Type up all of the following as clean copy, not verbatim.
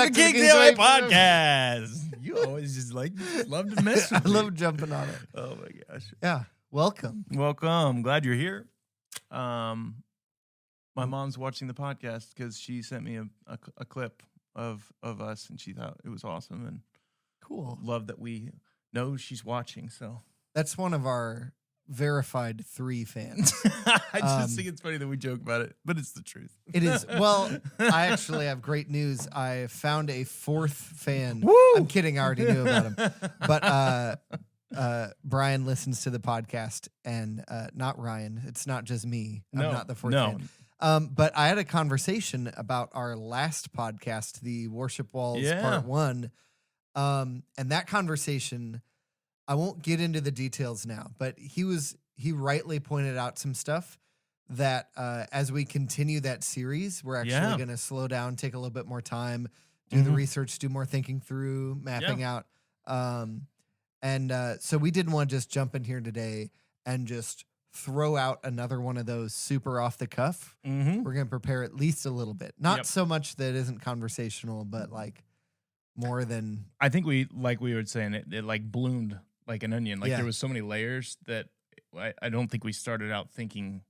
back to the KWP podcast. You always just love to mess with I love jumping on it. Oh my gosh. Yeah. Welcome. Glad you're here. My mom's watching the podcast because she sent me a clip of us, and she thought it was awesome and cool. Love that we know she's watching. So that's one of our verified 3 fans. I just think it's funny that we joke about it, but it's the truth. It is. Well, I actually have great news. I found a 4th fan. Woo! I'm kidding. I already knew about him. But Brian listens to the podcast, and not Ryan. It's not just me. I'm not the 4th fan. But I had a conversation about our last podcast, the Worship Walls Part 1. And that conversation, I won't get into the details now, but he rightly pointed out some stuff that as we continue that series, we're actually going to slow down, take a little bit more time, do the research, do more thinking through, mapping out. So we didn't want to just jump in here today and just throw out another one of those super off the cuff. We're going to prepare at least a little bit. Not so much that isn't conversational, but more than... I think we were saying, it bloomed like an onion. There was so many layers that I don't think we started out thinking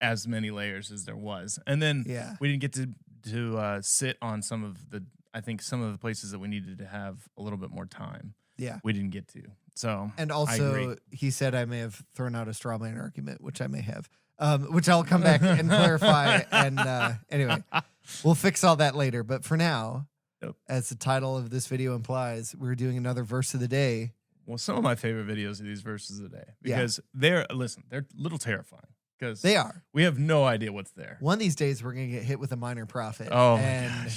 as many layers as there was. And then we didn't get to sit on some of the places that we needed to have a little bit more time. Yeah. We didn't get to. So, and also he said I may have thrown out a straw man argument, which I may have, which I'll come back and clarify. And anyway, we'll fix all that later. But for now, as the title of this video implies, we're doing another verse of the day. Well, some of my favorite videos are these verses of the day because they're a little terrifying because they are. We have no idea what's there. One of these days, we're going to get hit with a minor prophet and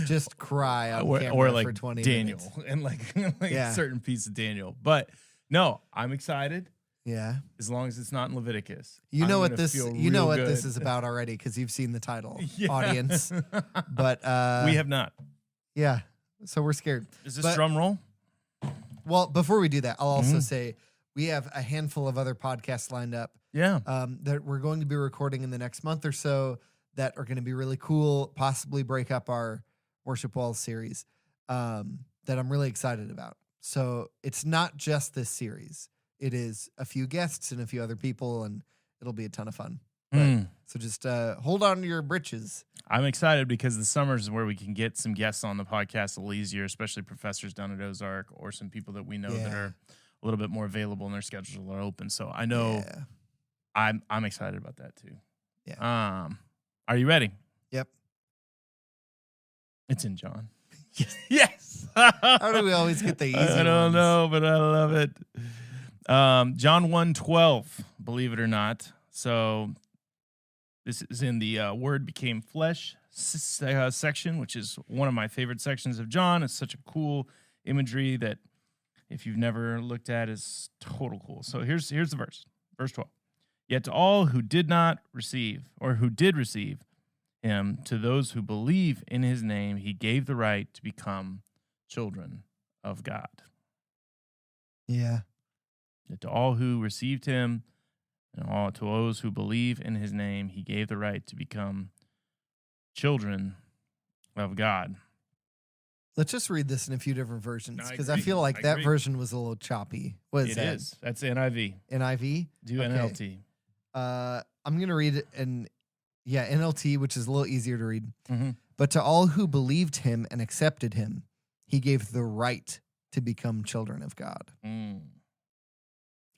just cry on camera or for 20 Daniel minutes. and a certain piece of Daniel. But no, I'm excited. Yeah. As long as it's not in Leviticus. You know what this is about already because you've seen the title, audience. But we have not. Yeah. So we're scared. Is this drum roll? Well, before we do that, I'll also say we have a handful of other podcasts lined up. Yeah. That we're going to be recording in the next month or so that are going to be really cool, possibly break up our Worship Walls series that I'm really excited about. So it's not just this series. It is a few guests and a few other people, and it'll be a ton of fun. So just hold on to your britches. I'm excited because the summer is where we can get some guests on the podcast a little easier, especially professors down at Ozark or some people that we know that are a little bit more available and their schedules are open. So I know I'm excited about that too. Yeah. Are you ready? Yep. It's in John. Yes. How do we always get the easy I don't know, but I love it. John 1:12, believe it or not. So this is in the Word became flesh section, which is one of my favorite sections of John. It's such a cool imagery that if you've never looked at is total cool. So here's the verse. Verse 12. Yet to all who did not receive, or who did receive him, to those who believe in his name, he gave the right to become children of God. Yeah. Yet to all who received him, and all to those who believe in his name, he gave the right to become children of God. Let's just read this in a few different versions because I feel like that version was a little choppy. What is that? It is. That's NIV. NIV? Do NLT. I'm going to read it in, NLT, which is a little easier to read. Mm-hmm. But to all who believed him and accepted him, he gave the right to become children of God.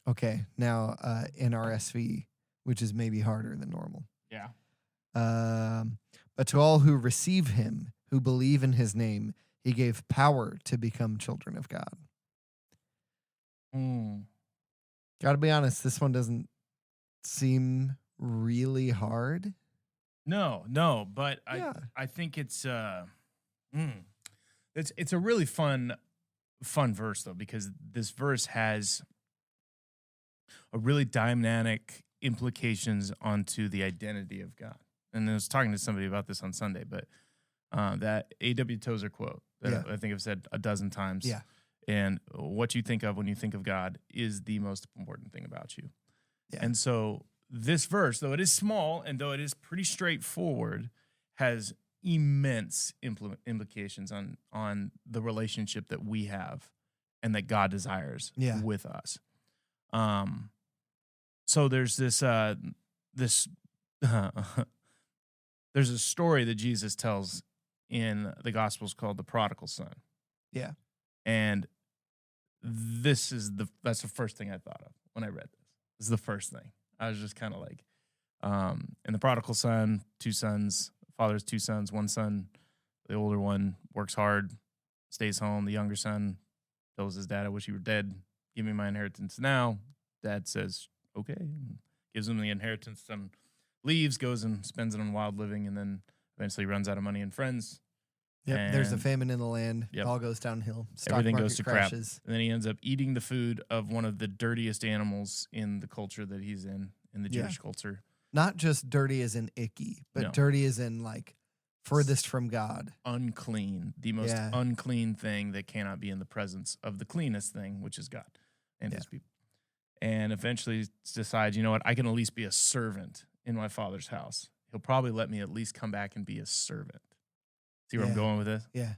Okay, now NRSV, which is maybe harder than normal. Yeah. But to all who receive him, who believe in his name, he gave power to become children of God. Gotta be honest, this one doesn't seem really hard. No, but I think it's a really fun verse though, because this verse has a really dynamic implications onto the identity of God. And I was talking to somebody about this on Sunday, but that A.W. Tozer quote that I think I've said a dozen times. Yeah. And what you think of when you think of God is the most important thing about you. Yeah. And so this verse, though it is small and though it is pretty straightforward, has immense implications on the relationship that we have and that God desires with us. So there's this there's a story that Jesus tells in the Gospels called the prodigal son. Yeah. And that's the first thing I thought of when I read this. This is the first thing. I was just kind of like, and the prodigal son, two sons, father's two sons, one son, the older one works hard, stays home. The younger son tells his dad, I wish you were dead. Give me my inheritance now. Dad says, okay. Gives him the inheritance. Son leaves, goes and spends it on wild living, and then eventually runs out of money and friends. Yep. There's a famine in the land. Yep. It all goes downhill. Everything goes to crashes. Crap. And then he ends up eating the food of one of the dirtiest animals in the culture that he's in the Jewish culture. Not just dirty as in icky, but dirty as in like furthest from God. Unclean. The most unclean thing that cannot be in the presence of the cleanest thing, which is God and his people. And eventually decides, you know what, I can at least be a servant in my father's house. He'll probably let me at least come back and be a servant. See where I'm going with this? Yeah.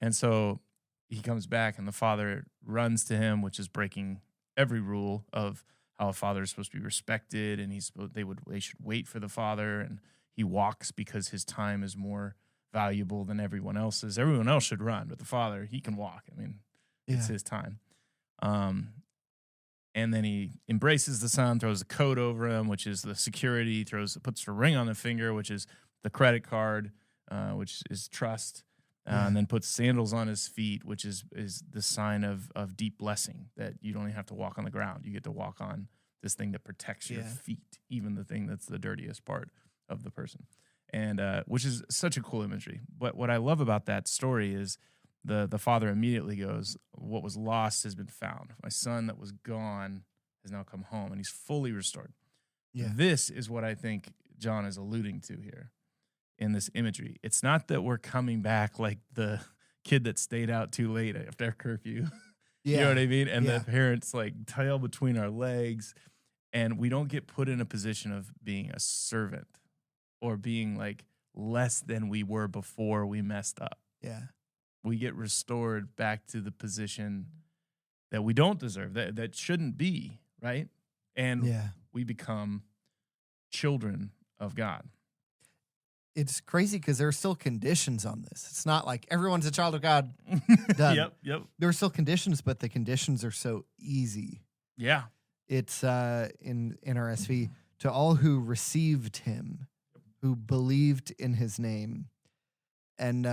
And so he comes back, and the father runs to him, which is breaking every rule of how a father is supposed to be respected, and they should wait for the father, and he walks because his time is more valuable than everyone else's. Everyone else should run, but the father, he can walk. I mean, it's his time. And then he embraces the son, throws a coat over him, which is the security, puts a ring on the finger, which is the credit card, which is trust, and then puts sandals on his feet, which is the sign of deep blessing, that you don't even have to walk on the ground. You get to walk on this thing that protects your feet, even the thing that's the dirtiest part of the person, and which is such a cool imagery. But what I love about that story is the father immediately goes, what was lost has been found. My son that was gone has now come home, and he's fully restored. Yeah. This is what I think John is alluding to here in this imagery. It's not that we're coming back like the kid that stayed out too late after curfew. You know what I mean? And the parents like tail between our legs, and we don't get put in a position of being a servant or being like less than we were before we messed up. Yeah. We get restored back to the position that we don't deserve, that shouldn't be, right? And we become children of God. It's crazy because there are still conditions on this. It's not like everyone's a child of God. Done. Yep. There are still conditions, but the conditions are so easy. Yeah. It's in RSV, to all who received him, who believed in his name. And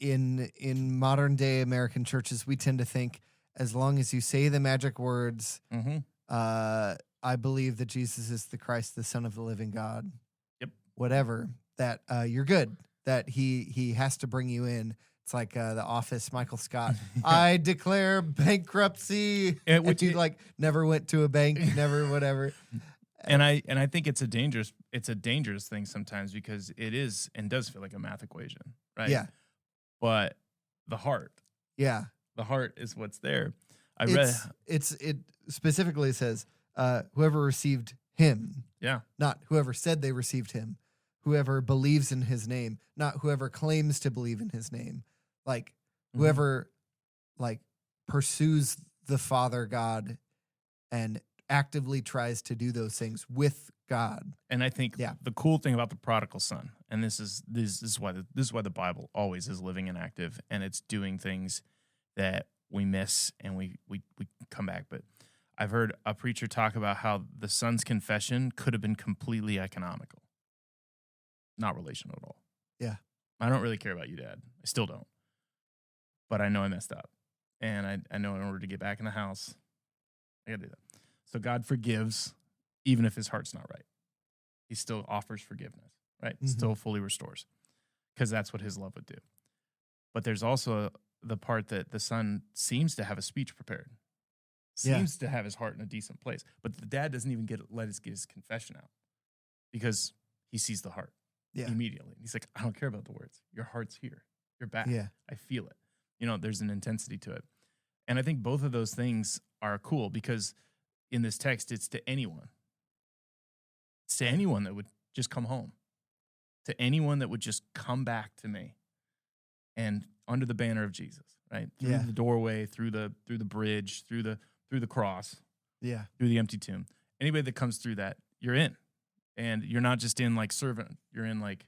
in modern day American churches, we tend to think, as long as you say the magic words, I believe that Jesus is the Christ, the Son of the living God. Yep. Whatever, that you're good. That he has to bring you in. It's like The Office, Michael Scott. I declare bankruptcy. And you like never went to a bank, never whatever. And I think it's a dangerous thing sometimes, because it is and does feel like a math equation, right? Yeah. But the heart. Yeah. The heart is what's there. It specifically says whoever received him. Yeah. Not whoever said they received him. Whoever believes in his name, not whoever claims to believe in his name. Like whoever like pursues the Father God and actively tries to do those things with God. And I think the cool thing about the prodigal son, and this is why the Bible always is living and active, and it's doing things that we miss and we come back. But I've heard a preacher talk about how the son's confession could have been completely economical, not relational at all. Yeah. I don't really care about you, Dad. I still don't. But I know I messed up. And I know in order to get back in the house, I got to do that. So God forgives, even if his heart's not right. He still offers forgiveness, right? Still fully restores, because that's what his love would do. But there's also the part that the son seems to have a speech prepared, seems to have his heart in a decent place. But the dad doesn't even get his confession out, because he sees the heart immediately. He's like, I don't care about the words. Your heart's here. You're back. Yeah. I feel it. There's an intensity to it. And I think both of those things are cool, because in this text, it's to anyone. It's to anyone that would just come home. to anyone that would just come back to me and under the banner of Jesus, right? Through the doorway, through the bridge, through the cross, through the empty tomb. Anybody that comes through that, you're in. And you're not just in like servant, you're in like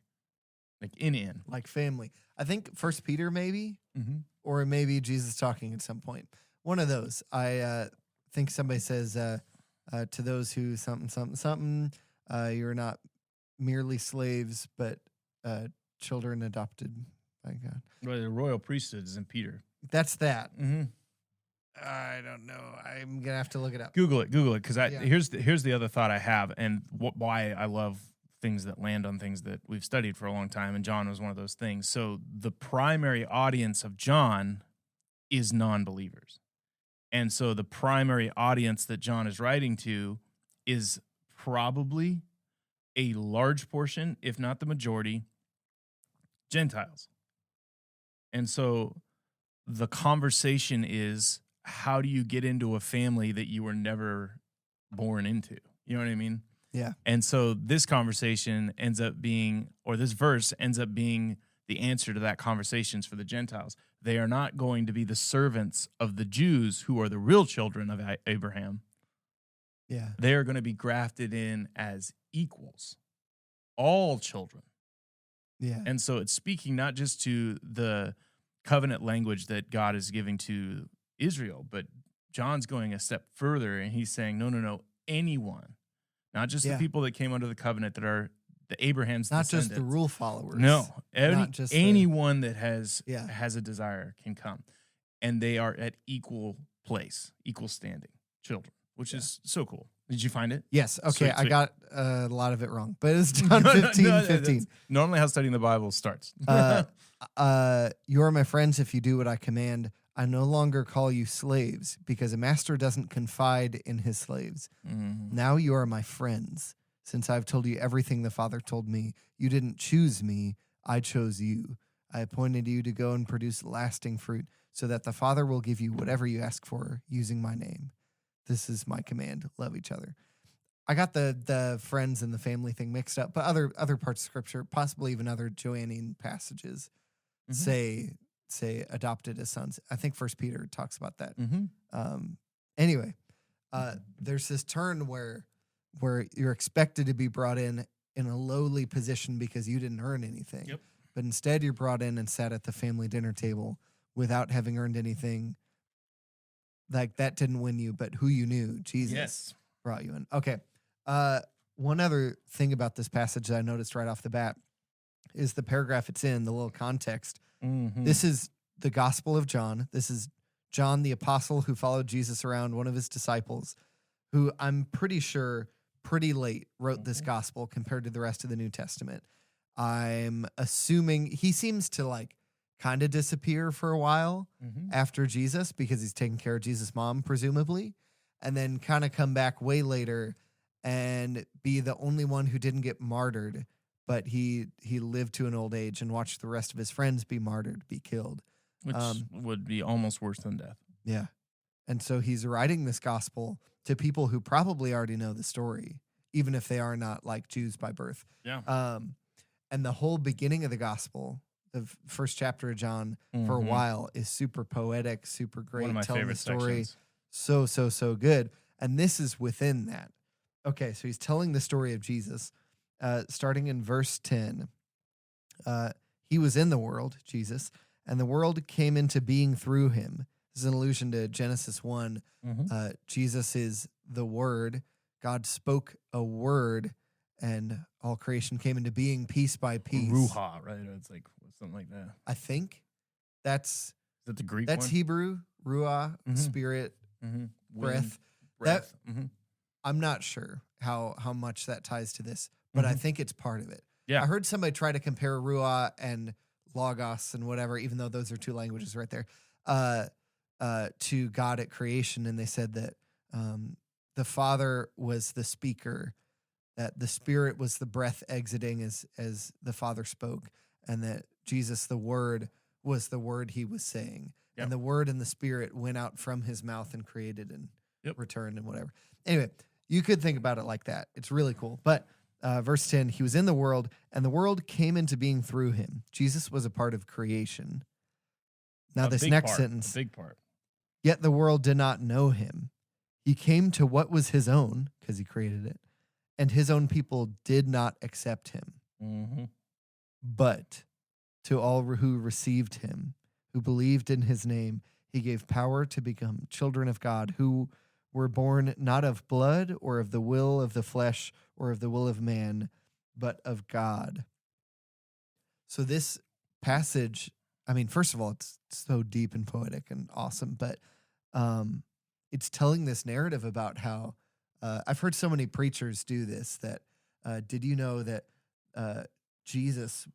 in. Like family. I think First Peter maybe, or maybe Jesus talking at some point. One of those. I think somebody says to those who something, you're not merely slaves, but children adopted by God. Well, the royal priesthood is in Peter. That's that. I don't know. I'm gonna have to look it up. Google it, because here's the other thought I have, and why I love things that land on things that we've studied for a long time, and John was one of those things. So the primary audience of John is non-believers, and so the primary audience that John is writing to is probably a large portion, if not the majority, Gentiles. And so the conversation is, how do you get into a family that you were never born into? You know what I mean? Yeah. And so this conversation ends up being, or this verse ends up being the answer to that conversations for the Gentiles. They are not going to be the servants of the Jews who are the real children of Abraham. Yeah. They are going to be grafted in as equals, all children. Yeah. And so it's speaking not just to the covenant language that God is giving to Israel, but John's going a step further, and he's saying, no, anyone, not just the people that came under the covenant that are the Abraham's not descendants. just the rule followers. No, not just anyone that has a desire can come, and they are at equal place, equal standing, children, which is so cool. Did you find it? Yes. Okay, Sweet. I got a lot of it wrong, but it's John 15:15. Normally how studying the Bible starts. You are my friends if you do what I command. I no longer call you slaves, because a master doesn't confide in his slaves. Now you are my friends, since I've told you everything the Father told me. You didn't choose me, I chose you. I appointed you to go and produce lasting fruit, so that the Father will give you whatever you ask for using my name. This is my command. Love each other. I got the friends and the family thing mixed up, but other parts of Scripture, possibly even other Joannian passages, say adopted as sons. I think First Peter talks about that. Anyway, there's this turn where you're expected to be brought in a lowly position because you didn't earn anything. Yep. But instead you're brought in and sat at the family dinner table without having earned anything. Like, that didn't win you, but who you knew, Jesus, brought you in. Okay. One other thing about this passage that I noticed right off the bat is the paragraph it's in, the little context. This is the Gospel of John. This is John, the apostle who followed Jesus around, one of his disciples, who I'm pretty sure pretty late wrote this gospel compared to the rest of the New Testament. I'm assuming he seems to like kind of disappear for a while after Jesus, because he's taking care of Jesus' mom, presumably, and then kind of come back way later and be the only one who didn't get martyred, but he lived to an old age and watched the rest of his friends be martyred, be killed. Which would be almost worse than death. Yeah. And so he's writing this gospel to people who probably already know the story, even if they are not like Jews by birth. Yeah. And the whole beginning of the gospel, the first chapter of John, for a while, is super poetic, super great. One of my telling favorite the story. sections. So good. And this is within that. Okay, so he's telling the story of Jesus, starting in verse 10. He was in the world, Jesus, and the world came into being through him. This is an allusion to Genesis 1. Jesus is the Word. God spoke a word, and all creation came into being piece by piece. Ruha, right? It's like something like that. I think that's... Is that the Greek That's one? Hebrew, ruah, spirit, breath. Breath. I'm not sure how much that ties to this, but I think it's part of it. Yeah. I heard somebody try to compare ruah and logos and whatever, even though those are two languages right there, to God at creation, and they said that the Father was the speaker, that the Spirit was the breath exiting as the Father spoke, and that Jesus, the Word, was the word he was saying. Yep. And the Word and the Spirit went out from his mouth and created and returned and whatever. Anyway, you could think about it like that. It's really cool. But verse 10, he was in the world, and the world came into being through him. Jesus was a part of creation. Now, this next sentence, a big part. Yet the world did not know him. He came to what was his own, because he created it, and his own people did not accept him. Mm-hmm. But to all who received him, who believed in his name, he gave power to become children of God, who were born not of blood or of the will of the flesh or of the will of man, but of God. So this passage, I mean, first of all, it's so deep and poetic and awesome, but it's telling this narrative about how I've heard so many preachers do this, that did you know that Jesus,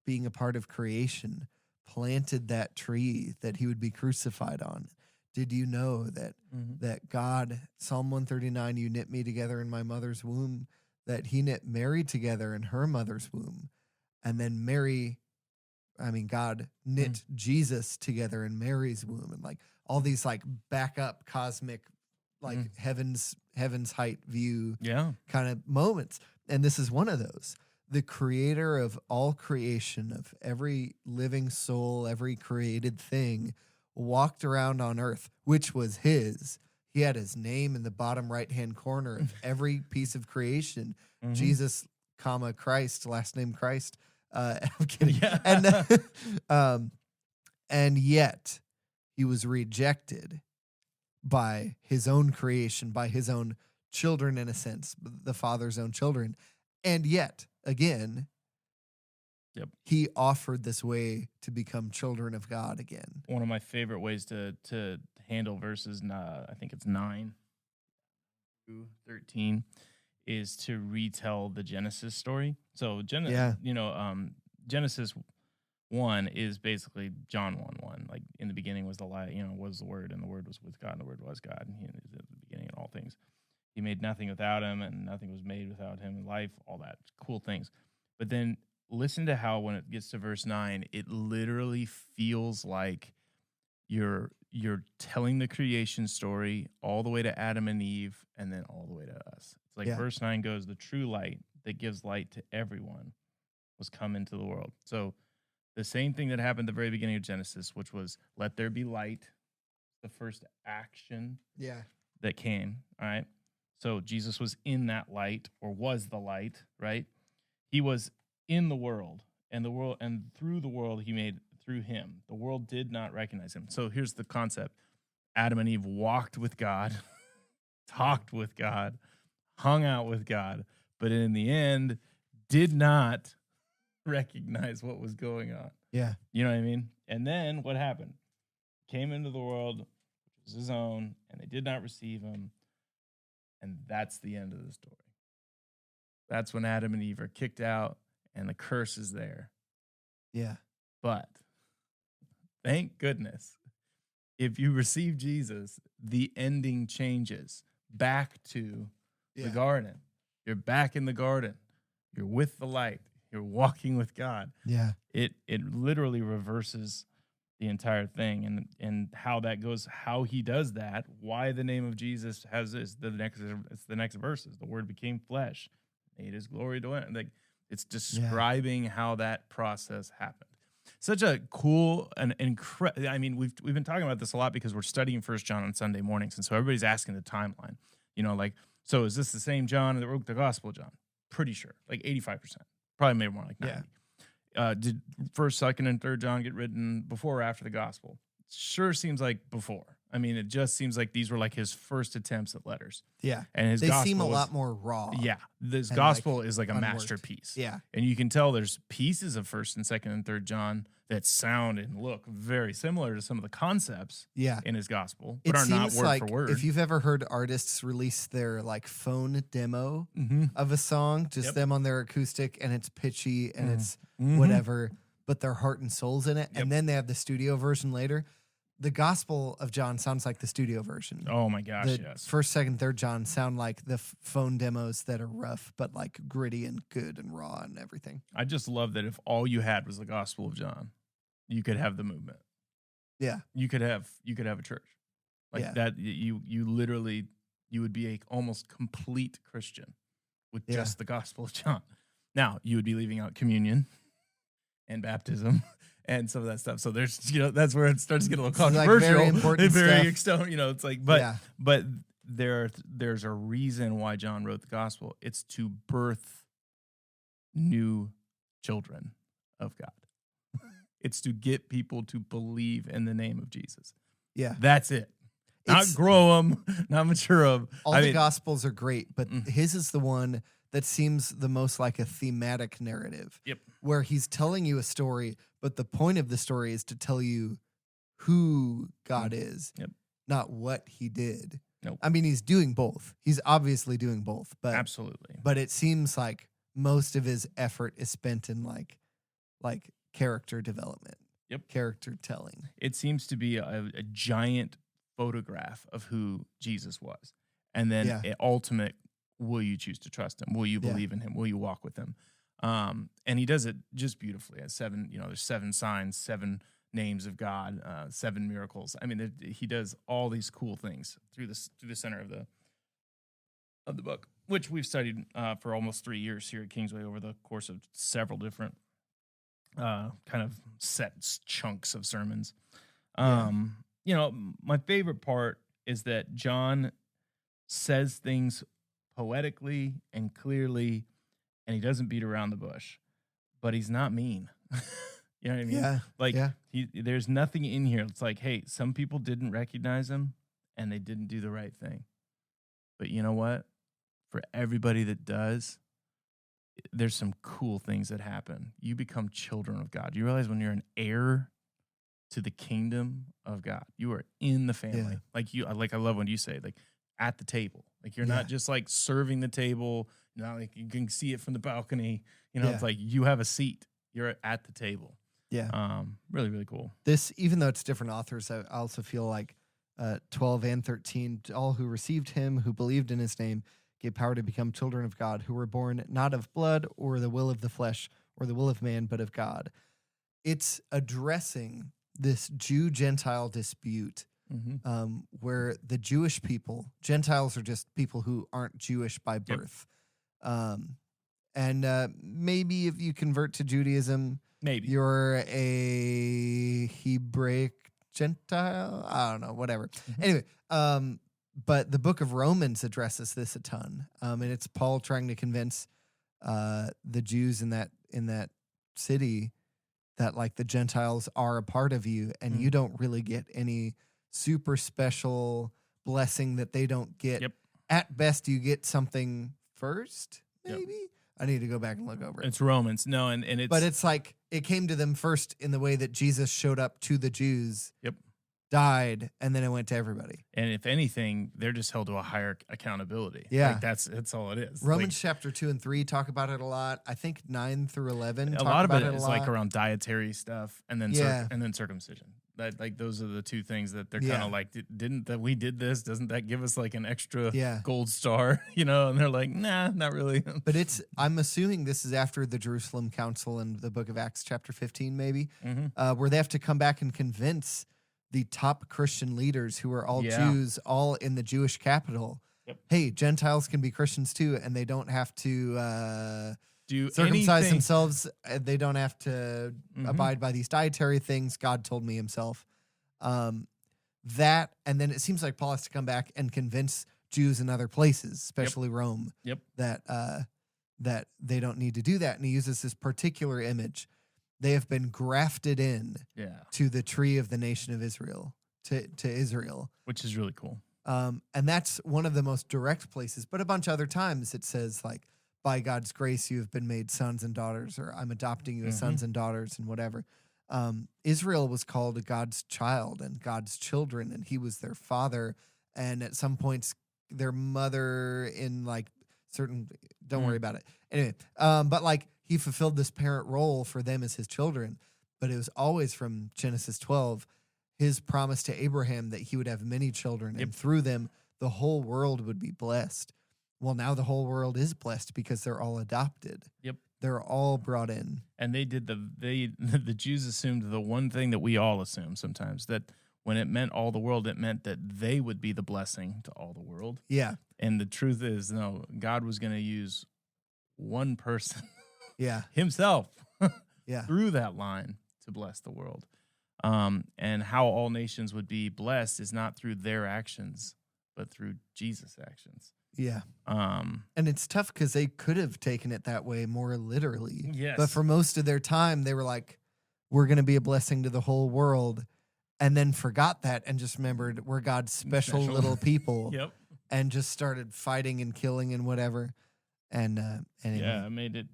being a part of creation, planted that tree that he would be crucified on? Did you know that that God, Psalm 139, you knit me together in my mother's womb, that he knit Mary together in her mother's womb, and then God knit Jesus together in Mary's womb, and like all these like backup cosmic, like heaven's height view kind of moments. And this is one of those. The creator of all creation, of every living soul, every created thing, walked around on earth, which was his. He had his name in the bottom right-hand corner of every piece of creation. Jesus, Christ, last name Christ. I'm kidding. Yeah. And yet he was rejected by his own creation, by his own children, in a sense, the Father's own children. And yet, again, he offered this way to become children of God again. One of my favorite ways to handle verses, I think it's 9 through 13, is to retell the Genesis story. So Genesis 1 is basically John 1:1. Like, in the beginning was the light, was the Word, and the Word was with God, and the Word was God, and he is at the beginning of all things. He made nothing without him, and nothing was made without him in life, all that cool things. But then listen to how when it gets to verse 9, it literally feels like you're telling the creation story all the way to Adam and Eve, and then all the way to us. It's like verse 9 goes, the true light that gives light to everyone was come into the world. So the same thing that happened at the very beginning of Genesis, which was let there be light, the first action that came, all right? So Jesus was in that light, or was the light, right? He was in the world, and through the world he made through him. The world did not recognize him. So here's the concept. Adam and Eve walked with God, talked with God, hung out with God, but in the end did not recognize what was going on. Yeah. You know what I mean? And then what happened? Came into the world, which was his own, and they did not receive him. And that's the end of the story. That's when Adam and Eve are kicked out and the curse is there. Yeah. But thank goodness, if you receive Jesus, the ending changes back to the garden. You're back in the garden. You're with the light. You're walking with God. Yeah. It literally reverses the entire thing, and how that goes, how he does that, why the name of Jesus has this, it's the next verses. The Word became flesh, made his glory to it. Like, it's describing how that process happened. Such a cool and incredible. I mean, we've been talking about this a lot because we're studying 1 John on Sunday mornings, and so everybody's asking the timeline. So is this the same John that wrote the Gospel of John? Pretty sure, like 85%. Probably maybe more like 90%. Yeah. Did 1st, 2nd, and 3rd John get written before or after the gospel? Sure seems like before. I mean, it just seems like these were like his first attempts at letters. Yeah. And his they gospel seem a lot more raw. Yeah. This gospel is like a unworked masterpiece. Yeah. And you can tell there's pieces of 1st and 2nd and 3rd John that sound and look very similar to some of the concepts in his gospel, but are not word for word. If you've ever heard artists release their like phone demo of a song, just them on their acoustic, and it's pitchy and it's whatever, but their heart and soul's in it. And then they have the studio version later. The Gospel of John sounds like the studio version. Oh my gosh, yes. 1st, 2nd, 3rd John sound like the phone demos that are rough, but like gritty and good and raw and everything. I just love that if all you had was the Gospel of John, you could have the movement. Yeah. You could have a church. Like that, you literally, you would be a almost complete Christian with just the Gospel of John. Now, you would be leaving out communion and baptism and some of that stuff. So there's, that's where it starts to get a little controversial. Like very important stuff. It's but there's a reason why John wrote the Gospel. It's to birth new children of God. It's to get people to believe in the name of Jesus. Yeah. That's it. Not grow them, not mature them. All the Gospels are great, but his is the one that seems the most like a thematic narrative. Yep. Where he's telling you a story, but the point of the story is to tell you who God is, not what he did. Nope. I mean, he's doing both. He's obviously doing both, but absolutely. But it seems like most of his effort is spent in like character development. Yep. Character telling. It seems to be a giant photograph of who Jesus was. And then an ultimate, will you choose to trust him? Will you believe in him? Will you walk with him? And he does it just beautifully. There's 7 signs, 7 names of God, 7 miracles. I mean, he does all these cool things through the center of the book, which we've studied for almost 3 years here at Kingsway over the course of several different kind of set chunks of sermons. My favorite part is that John says things poetically and clearly, and he doesn't beat around the bush, but he's not mean. You know what I mean? There's nothing in here. It's like, hey, some people didn't recognize him and they didn't do the right thing. But you know what? For everybody that does, there's some cool things that happen. You become children of God. You realize when you're an heir to the kingdom of God, you are in the family. I love when you say, like, at the table. Like, you're not just like serving the table. Not like you can see it from the balcony. It's like you have a seat. You're at the table. Yeah. Really, really cool. This, even though it's different authors, I also feel like 12 and 13, all who received him, who believed in his name, gave power to become children of God, who were born not of blood or the will of the flesh or the will of man, but of God. It's addressing this Jew-Gentile dispute where the Jewish people, Gentiles are just people who aren't Jewish by birth. And maybe if you convert to Judaism, maybe you're a Hebraic Gentile. I don't know, whatever. Anyway, but the book of Romans addresses this a ton, and it's Paul trying to convince the Jews in that city that like the Gentiles are a part of you, and you don't really get any super special blessing that they don't get. At best, you get something first, maybe. I need to go back and look over it. It's Romans. No, and it's... But it's like, it came to them first in the way that Jesus showed up to the Jews, died, and then it went to everybody. And if anything, they're just held to a higher accountability. Yeah. Like that's all it is. Romans chapter 2 and 3 talk about it a lot. I think 9 through 11 talk a lot about of it a is lot. like around dietary stuff and then and then circumcision. That, like, those are the two things that they're kind of like, didn't that we did this? Doesn't that give us like an extra gold star? And they're like, nah, not really. But I'm assuming this is after the Jerusalem Council in the book of Acts chapter 15, maybe, where they have to come back and convince the top Christian leaders who are all Jews, all in the Jewish capital. Hey, Gentiles can be Christians too, and they don't have to do circumcise themselves. They don't have to abide by these dietary things. God told me himself. That, and then it seems like Paul has to come back and convince Jews in other places, especially Rome, that they don't need to do that. And he uses this particular image. They have been grafted in to the tree of the nation of Israel, to Israel. Which is really cool. And that's one of the most direct places. But a bunch of other times it says, like, by God's grace, you have been made sons and daughters, or I'm adopting you as sons and daughters, and whatever. Israel was called God's child and God's children, and he was their father. And at some points, their mother in like certain, don't worry about it. Anyway, but like he fulfilled this parent role for them as his children. But it was always from Genesis 12, his promise to Abraham that he would have many children, and through them, the whole world would be blessed. Well, now the whole world is blessed because they're all adopted. They're all brought in. And they did the Jews assumed the one thing that we all assume sometimes, that when it meant all the world, it meant that they would be the blessing to all the world. Yeah. And the truth is, no, God was going to use one person, Yeah. himself, Yeah. through that line to bless the world. And how all nations would be blessed is not through their actions, but through Jesus' actions. Yeah. And it's tough because they could have taken it that way more literally. Yes. But for most of their time, they were like, we're going to be a blessing to the whole world. And then forgot that and just remembered we're God's special. Little people. Yep. And just started fighting and killing and whatever. And anyway. Yeah,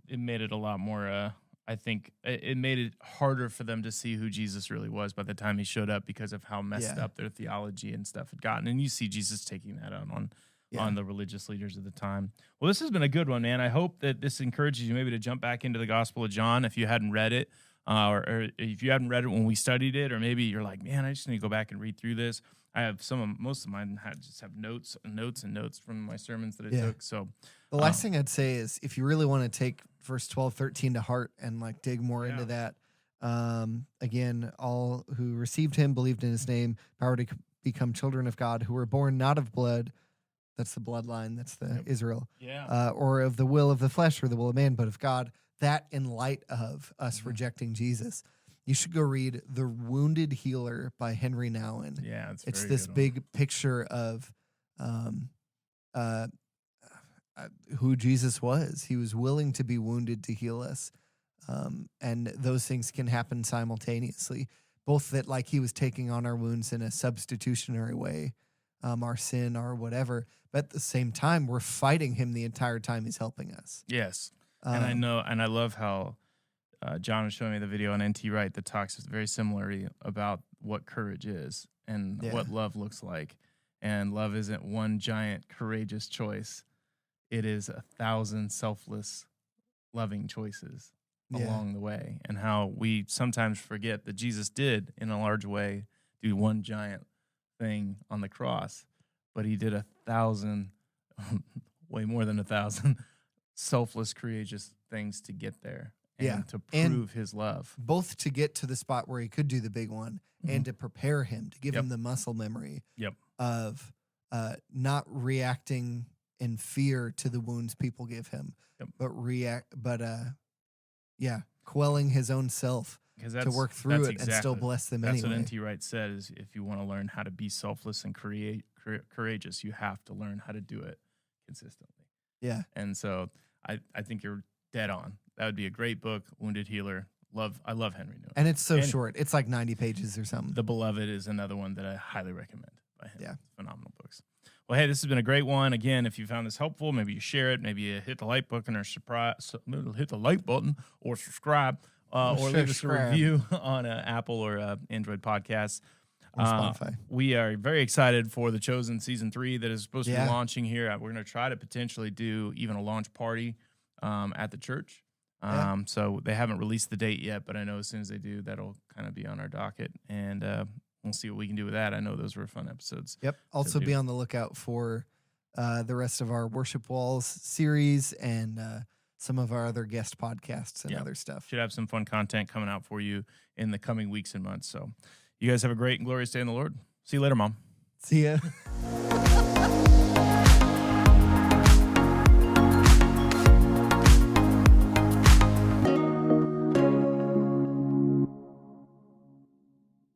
it made it a lot more. I think it made it harder for them to see who Jesus really was by the time he showed up because of how messed up their theology and stuff had gotten. And you see Jesus taking that out on the religious leaders of the time. Well, this has been a good one, man. I hope that this encourages you maybe to jump back into the Gospel of John if you hadn't read it. Or if you hadn't read it when we studied it, or maybe you're like, man, I just need to go back and read through this. I have most of mine just have notes from my sermons that I took. So the last thing I'd say is if you really want to take verse 12, 13 to heart and like dig more into that, again, all who received him believed in his name, power to become children of God, who were born not of blood. That's the bloodline. That's the Israel. Yeah. Or of the will of the flesh or the will of man, but of God. That in light of us rejecting Jesus, you should go read The Wounded Healer by Henri Nouwen. Yeah, it's this big picture of who Jesus was. He was willing to be wounded to heal us. And those things can happen simultaneously. Both that like he was taking on our wounds in a substitutionary way, our sin or whatever. But at the same time, we're fighting him the entire time he's helping us. Yes. And I know, and I love how John was showing me the video on N.T. Wright that talks very similarly about what courage is and what love looks like. And love isn't one giant courageous choice. It is 1,000 selfless, loving choices along the way. And how we sometimes forget that Jesus did, in a large way, do one giant thing on the cross. But he did 1,000, way more than 1,000, selfless, courageous things to get there and to prove his love. Both to get to the spot where he could do the big one and to prepare him, to give him the muscle memory of not reacting in fear to the wounds people give him, but quelling his own self to work through it and still bless them anyway. That's what N.T. Wright said, is if you want to learn how to be selfless and courageous, you have to learn how to do it consistently. Yeah. And so I think you're dead on. That would be a great book, Wounded Healer. I love Henri Nouwen. And it's so short. It's like 90 pages or something. The Beloved is another one that I highly recommend by him. Yeah. Phenomenal books. Well, hey, this has been a great one. Again, if you found this helpful, maybe you share it. Maybe you hit the like button or subscribe, or leave us a review on Apple or Android podcasts. Spotify. We are very excited for The Chosen Season 3 that is supposed to be launching here. We're going to try to potentially do even a launch party at the church. So they haven't released the date yet, but I know as soon as they do, that'll kind of be on our docket. And we'll see what we can do with that. I know those were fun episodes. Yep. Also be on the lookout for the rest of our Worship Walls series and some of our other guest podcasts and other stuff. Should have some fun content coming out for you in the coming weeks and months. So you guys have a great and glorious day in the Lord. See you later, Mom. See ya.